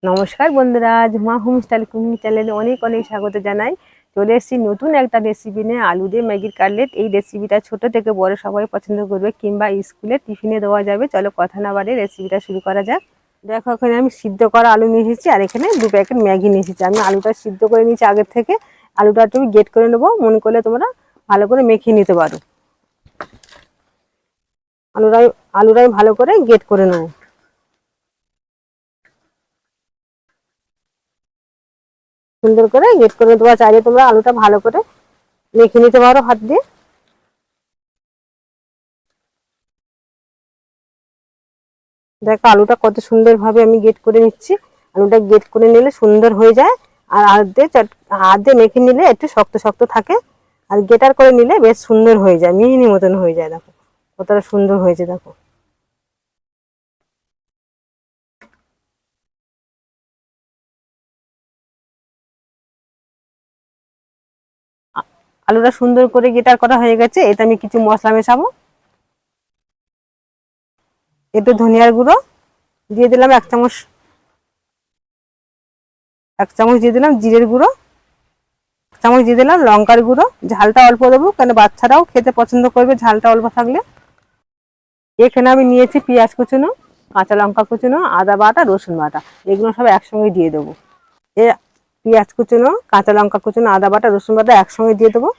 নমস্কার বন্ধুরা, Jhuma home style cooking চ্যানেলে অনেক অনেক স্বাগত জানাই। চলে এসেছি নতুন একটা রেসিপি নিয়ে, আলু দিয়ে ম্যাগির কাটলেট। এই রেসিপিটা ছোট থেকে বড় সবাই পছন্দ করবে, কিংবা স্কুলে টিফিনে দেওয়া যাবে। চলো কথা না বাড়িয়ে রেসিপিটা শুরু করা যাক। দেখো, এখানে আমি সিদ্ধ করা আলু নিয়ে এসেছি, আর এখানে 2 প্যাকেট ম্যাগি নিয়ে এসেছি। আমি আলুটা সিদ্ধ করে নিয়েছি আগের থেকে। আলুটা তুমি গ্রেট করে নেবো, মনে করলে তোমরা ভালো করে মেখে নিতে পারো। আলুটাই ভালো করে গ্রেট করে নেবো। সুন্দর করে গ্রেট করে দেওয়া, চাইলে তোমরা আলুটা ভালো করে মেখে নিতে পারো হাত দিয়ে। দেখো আলুটা কত সুন্দর ভাবে আমি গ্রেট করে নিচ্ছি। আলুটা গ্রেট করে নিলে সুন্দর হয়ে যায়। আর হাত দিয়ে মেখে নিলে একটু শক্ত শক্ত থাকে। আর গ্রেটার করে নিলে বেশ সুন্দর হয়ে যায়, মিহিনি মতন হয়ে যায়। দেখো কতটা সুন্দর হয়েছে দেখো। আলুটা সুন্দর করে গ্রেটার করা হয়ে গেছে। এতে আমি কিছু মশলা মেশাবো। এতে ধনিয়ার গুঁড়ো দিয়ে দিলাম 1 চামচ। 1 চামচ দিয়ে দিলাম জিরের গুঁড়ো। 1 চামচ দিয়ে দিলাম লঙ্কার গুঁড়ো। ঝালটা অল্প দেবো, কেন বাচ্চারাও খেতে পছন্দ করবে ঝালটা অল্প থাকলে। এখানে আমি নিয়েছি পেঁয়াজ কুচুনো, কাঁচা লঙ্কা কুচুনো, আদা বাটা, রসুন বাটা। এগুলো সব একসঙ্গে দিয়ে দেবো। এ পেঁয়াজ কুচুনো, কাঁচা লঙ্কা কুচুনো, আদা বাটা, রসুন বাটা একসঙ্গে দিয়ে দেবো।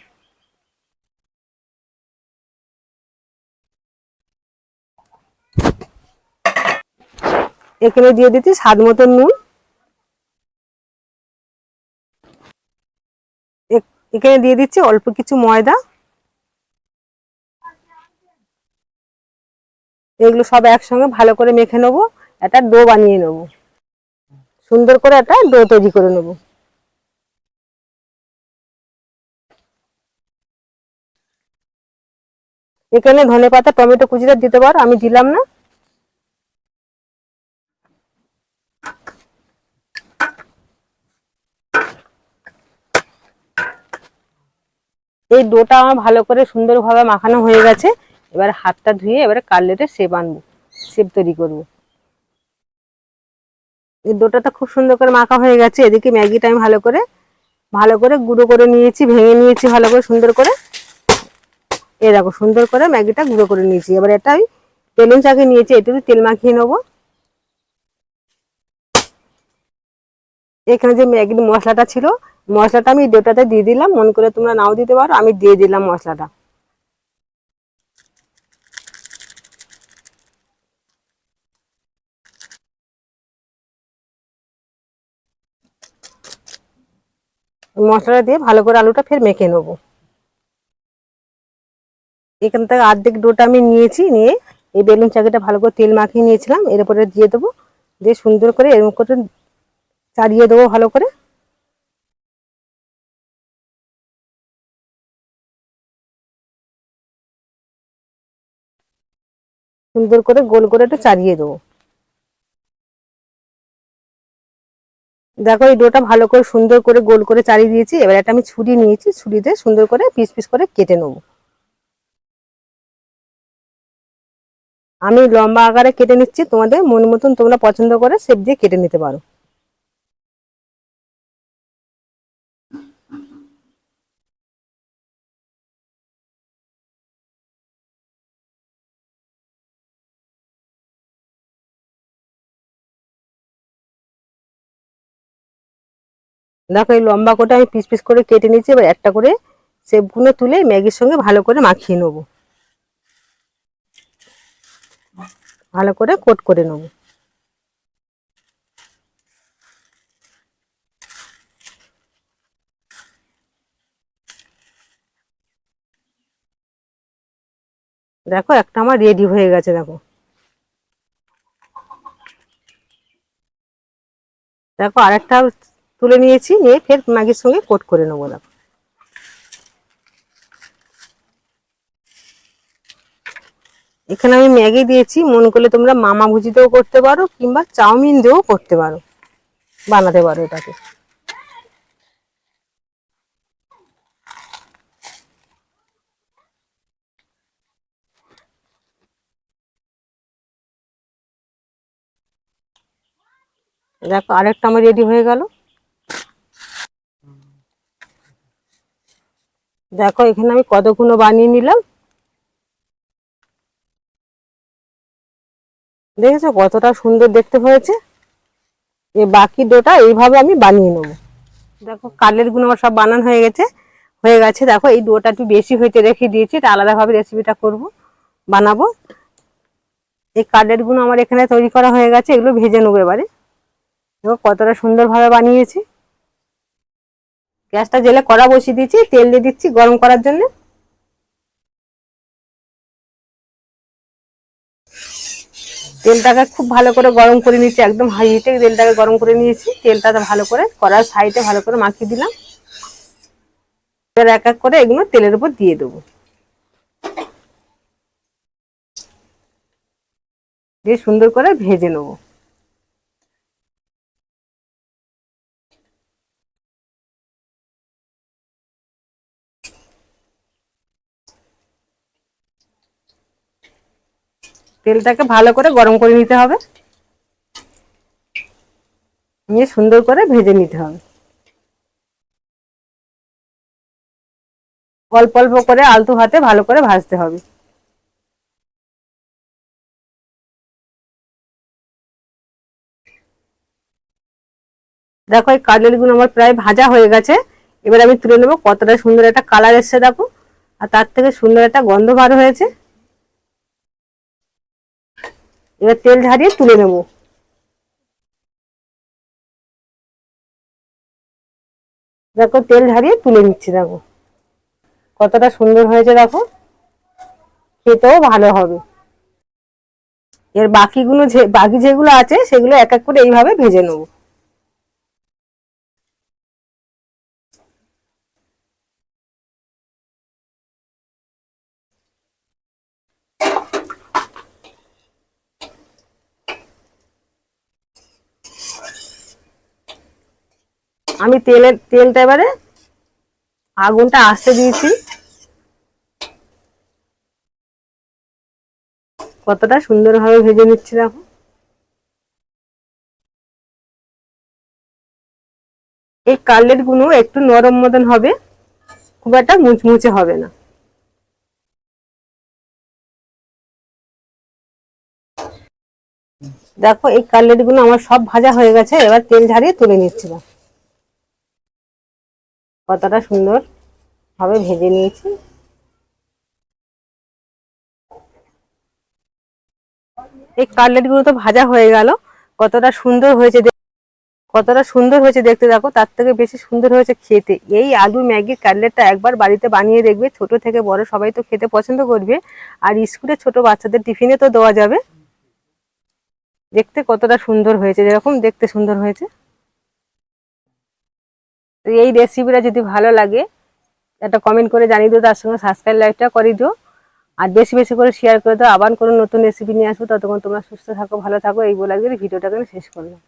এখানে দিয়ে দিচ্ছি স্বাদ মতন নুন। এখানে দিয়ে দিচ্ছি অল্প কিছু ময়দা। এগুলো সব একসঙ্গে ভালো করে মেখে নেবো। একটা ডো বানিয়ে নেবো, সুন্দর করে একটা ডো তৈরি করে নেবো। এখানে ধনেপাতা, টমেটো কুচিটা দিতে পারো, আমি দিলাম না। এই ডোটা আমার ভালো করে সুন্দরভাবে মাখানো হয়ে গেছে। এবার হাতটা ধুয়ে এবারে কাটলেটের শেপ আনবো, শেপ তৈরি করবো। এই ডোটাটা খুব সুন্দর করে মাখা হয়ে গেছে। এদিকে ম্যাগিটা আমি ভালো করে গুঁড়ো করে নিয়েছি, ভেঙে নিয়েছি ভালো করে সুন্দর করে। এই দেখো সুন্দর করে ম্যাগিটা গুঁড়ো করে নিয়েছি। এবার এটা আমি বেলুন চাকি নিয়েছি, একটু তেল মাখিয়ে নেবো। এখানে যে ম্যাগির মশলাটা ছিল, মশলাটা আমি ডোটাতে দিয়ে দিলাম। মন করে তোমরা নাও দিতে পারো, আমি দিয়ে দিলাম মশলাটা। মশলাটা দিয়ে ভালো করে আলুটা ফের মেখে নেবো। এখান থেকে অর্ধেক ডোটা আমি নিয়েছি, নিয়ে এই বেলুন চাকিটা ভালো করে তেল মাখিয়ে নিয়েছিলাম, এর উপরে দিয়ে দেবো। দিয়ে সুন্দর করে এরকম করে চাড়িয়ে দেবো ভালো করে। সুন্দর করে গোল করে একটু চাড়িয়ে দেবো। দেখো এই ডোটা ভালো করে সুন্দর করে গোল করে চাড়িয়ে দিয়েছি। এবার একটা আমি ছুরি নিয়েছি, ছুরিতে সুন্দর করে পিস পিস করে কেটে নেবো। আমি লম্বা আকারে কেটে নিচ্ছি, তোমাদের মন মতন তোমরা পছন্দ করে শেপ দিয়ে কেটে নিতে পারো। দেখো এই লম্বা করে আমি পিস পিস করে কেটে নিচ্ছি। এবার একটা করে শেপগুলো তুলে ম্যাগির সঙ্গে ভালো করে মাখিয়ে নেবো, ভালো করে কোট করে নেবো। দেখো একটা আমার রেডি হয়ে গেছে। দেখো দেখো আরেকটা তুলে নিয়েছি, নিয়ে ফের ম্যাগির সঙ্গে কোট করে নেবো। দেখো এখানে আমি ম্যাগি দিয়েছি, মন করলে তোমরা মামা ভুজি দিয়েও করতে পারো, কিংবা চাউমিন দিয়েও করতে পারো, বানাতে পারো এটাকে। দেখো আরেকটা আমার রেডি হয়ে গেল। দেখো এখানে আমি কতগুলো বানিয়ে নিলাম, দেখেছো কতটা সুন্দর দেখতে হয়েছে। এই বাকি ডোটা এইভাবে আমি বানিয়ে নেবো। দেখো কালের গুলো আমার সব বানানো হয়ে গেছে। দেখো এই ডোটা একটু বেশি হইতে রেখে দিয়েছি, এটা আলাদাভাবে রেসিপিটা বানাবো। এই কালের গুলো আমার এখানে তৈরি করা হয়ে গেছে, এগুলো ভেজে নেবো এবারে। দেখো কতটা সুন্দরভাবে বানিয়েছি। গ্যাসটা জেলে কড়া বসিয়ে দিয়েছি, তেল দিয়ে দিচ্ছি গরম করার জন্য। তেলটাকে খুব ভালো করে গরম করে নিয়েছি, একদম হাই হিটে তেলটাকে গরম করে নিয়েছি। তেলটা ভালো করে কড়ার সাইডে ভালো করে মাখিয়ে দিলাম। এবার এক এক করে এগুলো তেলের উপর দিয়ে দেবো, দিয়ে সুন্দর করে ভেজে নেবো। তেলটাকে ভালো করে গরম করে নিতে হবে, নিয়ে সুন্দর করে ভেজে নিতে হবে। অল্প অল্প করে আলতো হাতে ভালো করে ভাজতে হবে। দেখো এই কাটলেট গুলো আমার প্রায় ভাজা হয়ে গেছে, এবার আমি তুলে নেবো। কতটা সুন্দর একটা কালার এসছে দেখো, আর তার থেকে সুন্দর একটা গন্ধ বার হয়েছে। এবার তেল ঝারিয়ে তুলে নেবো। দেখো তেল ঝারিয়ে তুলে নিচ্ছি, দেখো কতটা সুন্দর হয়েছে। দেখো খেতেও ভালো হবে। এর বাকি যেগুলো আছে সেগুলো এক এক করে এইভাবে ভেজে নেবো। আমি তেলটা এবারে আগুনটা আস্তে দিয়েছি। কতটা সুন্দরভাবে ভেজে নিচ্ছি দেখো। এই কাটলেট গুলো একটু নরম মতন হবে, খুব একটা মুচমুচে হবে না। দেখো এই কাটলেট গুলো আমার সব ভাজা হয়ে গেছে, এবার তেল ঝারিয়ে তুলে নিচ্ছি। কতটা সুন্দর ভাবে ভেজে নিয়েছি। এই কাটলেট গুলো তো ভাজা হয়ে গেল। কতটা সুন্দর হয়েছে, কতটা সুন্দর হয়েছে দেখতে। দেখো তার থেকে বেশি সুন্দর হয়েছে খেতে। এই আলু ম্যাগির কাটলেটটা একবার বাড়িতে বানিয়ে দেখবে, ছোট থেকে বড় সবাই তো খেতে পছন্দ করবে। আর স্কুলে ছোট বাচ্চাদের টিফিনে তো দেওয়া যাবে। দেখতে কতটা সুন্দর হয়েছে, যেরকম দেখতে সুন্দর হয়েছে। তো এই রেসিপিটা যদি ভালো লাগে একটা কমেন্ট করে জানিয়ে দিও, তার সঙ্গে সাবস্ক্রাইব লাইকটা করে দিও, আর বেশি বেশি করে শেয়ার করে দাও। আবার কোনো নতুন রেসিপি নিয়ে আসবো, ততক্ষণ তোমরা সুস্থ থাকো, ভালো থাকো, এই বলে আজকে ভিডিওটাকে শেষ করলাম।